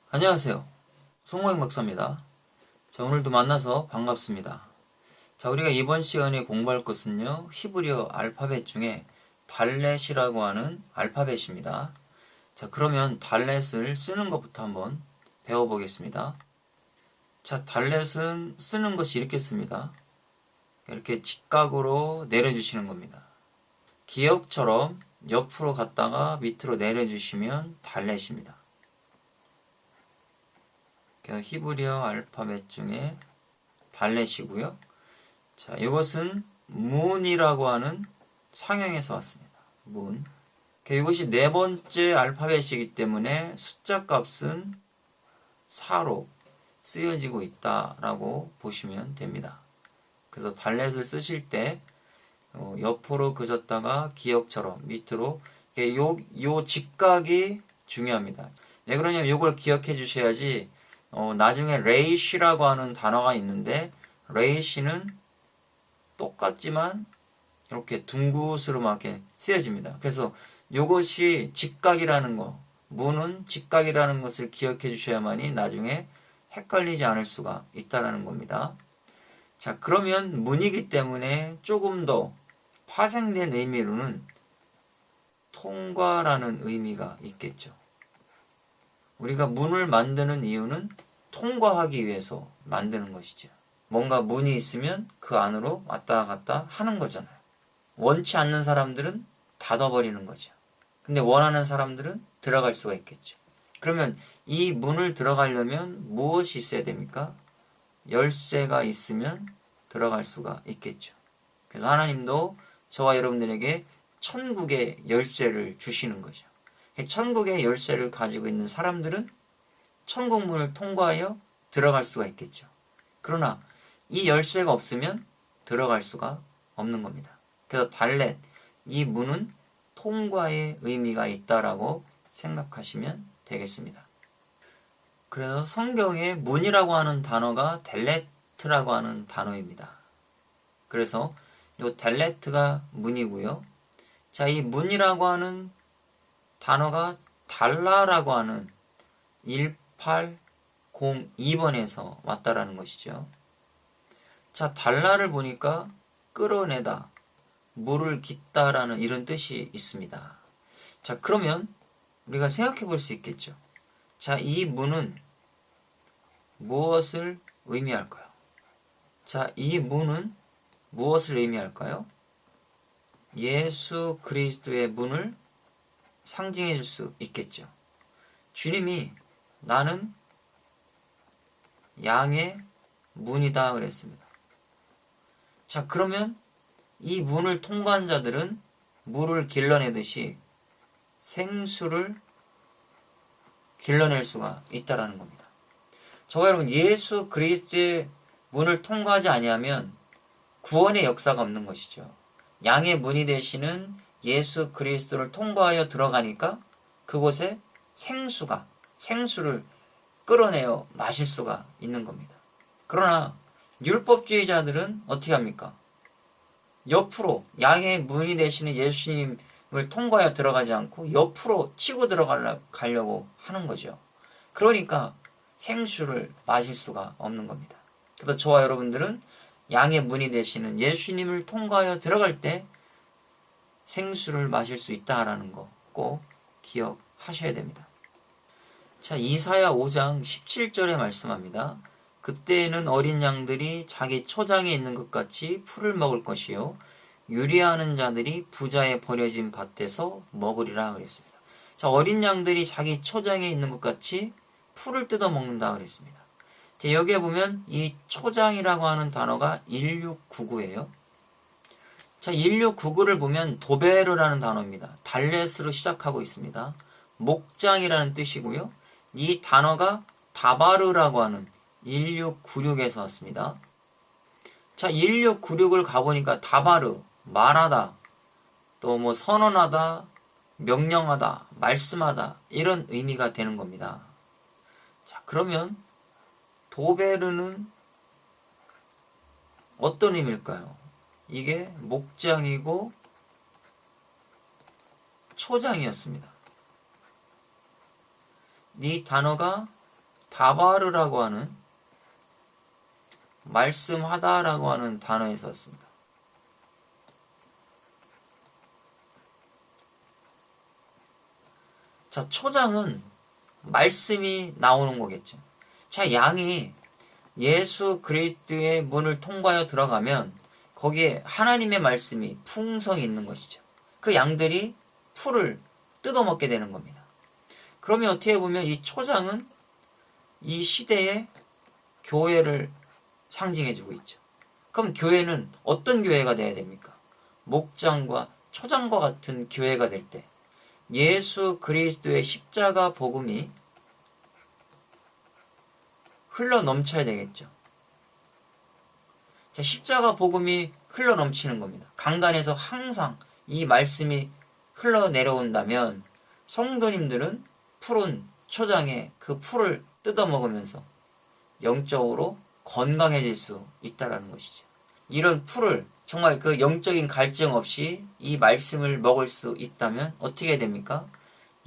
안녕하세요. 송모행 박사입니다. 자, 오늘도 만나서 반갑습니다. 자, 우리가 이번 시간에 공부할 것은요, 히브리어 알파벳 중에 달렛이라고 하는 알파벳입니다. 자, 그러면 달렛을 쓰는 것부터 한번 배워보겠습니다. 자, 달렛은 쓰는 것이 이렇게 씁니다. 이렇게 직각으로 내려주시는 겁니다. 기역처럼 옆으로 갔다가 밑으로 내려주시면 달렛입니다. 히브리어 알파벳 중에 달렛이고요. 자, 이것은 문이라고 하는 상형에서 왔습니다. 문. 이것이 네 번째 알파벳이기 때문에 숫자 값은 4로 쓰여지고 있다라고 보시면 됩니다. 그래서 달렛을 쓰실 때 옆으로 그쳤다가 기역처럼 밑으로 요 직각이 중요합니다. 왜 그러냐면 이걸 기억해 주셔야지 나중에 레이시라고 하는 단어가 있는데 레이시는 똑같지만 이렇게 둥그스름하게 쓰여집니다. 그래서 이것이 직각이라는 거, 문은 직각이라는 것을 기억해 주셔야만이 나중에 헷갈리지 않을 수가 있다라는 겁니다. 자, 그러면 문이기 때문에 조금 더 파생된 의미로는 통과라는 의미가 있겠죠. 우리가 문을 만드는 이유는 통과하기 위해서 만드는 것이죠. 뭔가 문이 있으면 그 안으로 왔다 갔다 하는 거잖아요. 원치 않는 사람들은 닫아버리는 거죠. 근데 원하는 사람들은 들어갈 수가 있겠죠. 그러면 이 문을 들어가려면 무엇이 있어야 됩니까? 열쇠가 있으면 들어갈 수가 있겠죠. 그래서 하나님도 저와 여러분들에게 천국의 열쇠를 주시는 거죠. 천국의 열쇠를 가지고 있는 사람들은 천국문을 통과하여 들어갈 수가 있겠죠. 그러나 이 열쇠가 없으면 들어갈 수가 없는 겁니다. 그래서 달렛, 이 문은 통과의 의미가 있다라고 생각하시면 되겠습니다. 그래서 성경에 문이라고 하는 단어가 델레트라고 하는 단어입니다. 그래서 이 델레트가 문이고요. 자, 이 문이라고 하는 단어가 달라라고 하는 1802번에서 왔다라는 것이죠. 자, 달라를 보니까 끌어내다, 물을 깃다라는 이런 뜻이 있습니다. 자, 그러면 우리가 생각해 볼 수 있겠죠. 자, 이 문은 무엇을 의미할까요? 자, 이 문은 무엇을 의미할까요? 예수 그리스도의 문을 상징해 줄 수 있겠죠. 주님이 나는 양의 문이다 그랬습니다. 자, 그러면 이 문을 통과한 자들은 물을 길러내듯이 생수를 길러낼 수가 있다라는 겁니다. 저와 여러분, 예수 그리스도의 문을 통과하지 아니하면 구원의 역사가 없는 것이죠. 양의 문이 되시는 예수 그리스도를 통과하여 들어가니까 그곳에 생수를 끌어내어 마실 수가 있는 겁니다. 그러나 율법주의자들은 어떻게 합니까? 옆으로 양의 문이 되시는 예수님을 통과하여 들어가지 않고 옆으로 치고 들어가려고 하는 거죠. 그러니까 생수를 마실 수가 없는 겁니다. 그래서 저와 여러분들은 양의 문이 되시는 예수님을 통과하여 들어갈 때 생수를 마실 수 있다라는 거 꼭 기억하셔야 됩니다. 자, 이사야 5장 17절에 말씀합니다. 그때에는 어린 양들이 자기 초장에 있는 것 같이 풀을 먹을 것이요 유리하는 자들이 부자의 버려진 밭에서 먹으리라 그랬습니다. 자, 어린 양들이 자기 초장에 있는 것 같이 풀을 뜯어 먹는다 그랬습니다. 자, 여기에 보면 이 초장이라고 하는 단어가 1699예요. 자, 1699를 보면 도베르라는 단어입니다. 달렛으로 시작하고 있습니다. 목장이라는 뜻이고요. 이 단어가 다바르라고 하는 1696에서 왔습니다. 자, 1696을 가보니까 다바르, 말하다, 또 뭐 선언하다, 명령하다, 말씀하다 이런 의미가 되는 겁니다. 자, 그러면 도베르는 어떤 의미일까요? 이게 목장이고 초장이었습니다. 이 단어가 다바르라고 하는 말씀하다라고 하는 단어에서 왔습니다. 자, 초장은 말씀이 나오는 거겠죠. 자, 양이 예수 그리스도의 문을 통과하여 들어가면 거기에 하나님의 말씀이 풍성히 있는 것이죠. 그 양들이 풀을 뜯어먹게 되는 겁니다. 그러면 어떻게 보면 이 초장은 이 시대의 교회를 상징해주고 있죠. 그럼 교회는 어떤 교회가 돼야 됩니까? 목장과 초장과 같은 교회가 될 때 예수 그리스도의 십자가 복음이 흘러 넘쳐야 되겠죠. 자, 십자가 복음이 흘러 넘치는 겁니다. 강단에서 항상 이 말씀이 흘러 내려온다면 성도님들은 푸른 초장에 그 풀을 뜯어먹으면서 영적으로 건강해질 수 있다는 것이죠. 이런 풀을 정말 그 영적인 갈증 없이 이 말씀을 먹을 수 있다면 어떻게 됩니까?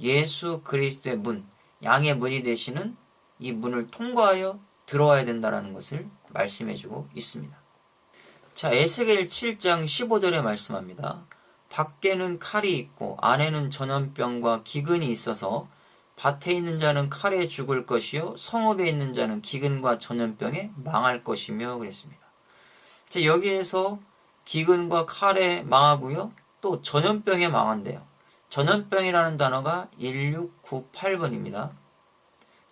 예수 그리스도의 문, 양의 문이 되시는 이 문을 통과하여 들어와야 된다는 것을 말씀해주고 있습니다. 자, 에스겔 7장 15절에 말씀합니다. 밖에는 칼이 있고 안에는 전염병과 기근이 있어서 밭에 있는 자는 칼에 죽을 것이요 성읍에 있는 자는 기근과 전염병에 망할 것이며 그랬습니다. 자, 여기에서 기근과 칼에 망하고요. 또 전염병에 망한대요. 전염병이라는 단어가 1698번입니다.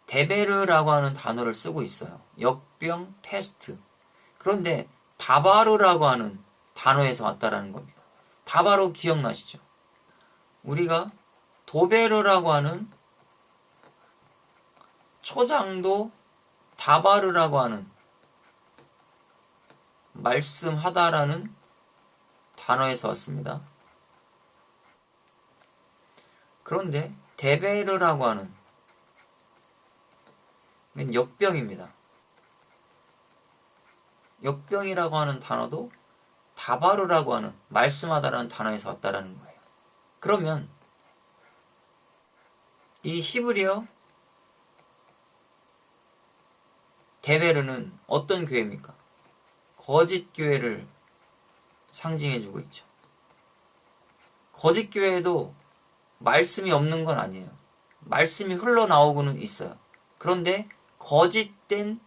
데베르라고 하는 단어를 쓰고 있어요. 역병, 패스트. 그런데 다바르라고 하는 단어에서 왔다라는 겁니다. 다바르 기억나시죠? 우리가 도베르라고 하는 초장도 다바르라고 하는 말씀하다라는 단어에서 왔습니다. 그런데 데베르라고 하는 역병입니다. 역병이라고 하는 단어도 다바르라고 하는 말씀하다라는 단어에서 왔다라는 거예요. 그러면 이 히브리어 데베르는 어떤 교회입니까? 거짓 교회를 상징해주고 있죠. 거짓 교회에도 말씀이 없는 건 아니에요. 말씀이 흘러나오고는 있어요. 그런데 거짓된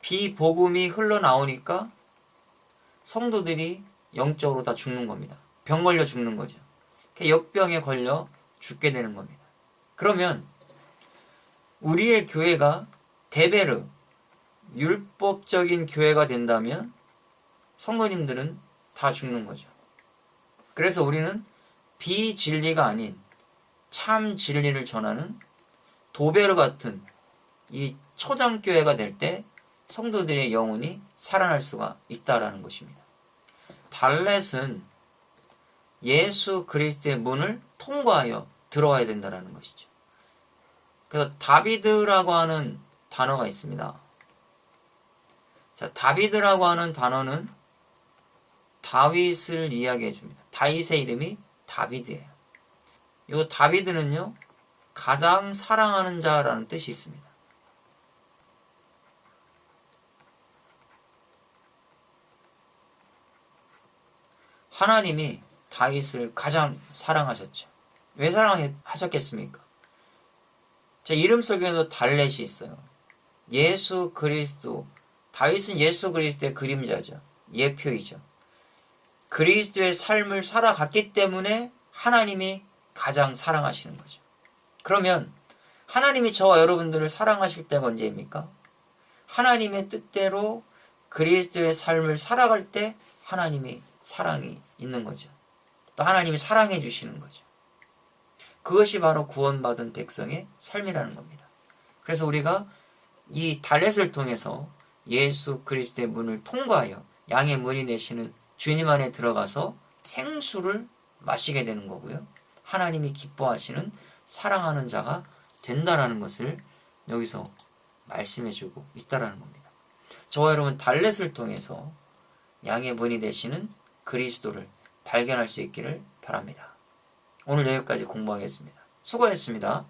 비복음이 흘러나오니까 성도들이 영적으로 다 죽는 겁니다. 병 걸려 죽는 거죠. 역병에 걸려 죽게 되는 겁니다. 그러면 우리의 교회가 데베르, 율법적인 교회가 된다면 성도님들은 다 죽는 거죠. 그래서 우리는 비진리가 아닌 참 진리를 전하는 도베르 같은 이 초장교회가 될 때 성도들의 영혼이 살아날 수가 있다라는 것입니다. 달렛은 예수 그리스도의 문을 통과하여 들어와야 된다라는 것이죠. 그래서 다비드라고 하는 단어가 있습니다. 자, 다비드라고 하는 단어는 다윗을 이야기해 줍니다. 다윗의 이름이 다비드예요. 이 다비드는요, 가장 사랑하는 자라는 뜻이 있습니다. 하나님이 다윗을 가장 사랑하셨죠. 왜 사랑하셨겠습니까? 제 이름 속에도 달렛이 있어요. 예수 그리스도, 다윗은 예수 그리스도의 그림자죠. 예표이죠. 그리스도의 삶을 살아갔기 때문에 하나님이 가장 사랑하시는 거죠. 그러면 하나님이 저와 여러분들을 사랑하실 때가 언제입니까? 하나님의 뜻대로 그리스도의 삶을 살아갈 때 하나님이 사랑이 있는 거죠. 또 하나님이 사랑해 주시는 거죠. 그것이 바로 구원받은 백성의 삶이라는 겁니다. 그래서 우리가 이 달렛을 통해서 예수 그리스도의 문을 통과하여 양의 문이 되시는 주님 안에 들어가서 생수를 마시게 되는 거고요. 하나님이 기뻐하시는 사랑하는 자가 된다라는 것을 여기서 말씀해주고 있다라는 겁니다. 저와 여러분 달렛을 통해서 양의 문이 되시는 그리스도를 발견할 수 있기를 바랍니다. 오늘 여기까지 공부하겠습니다. 수고했습니다.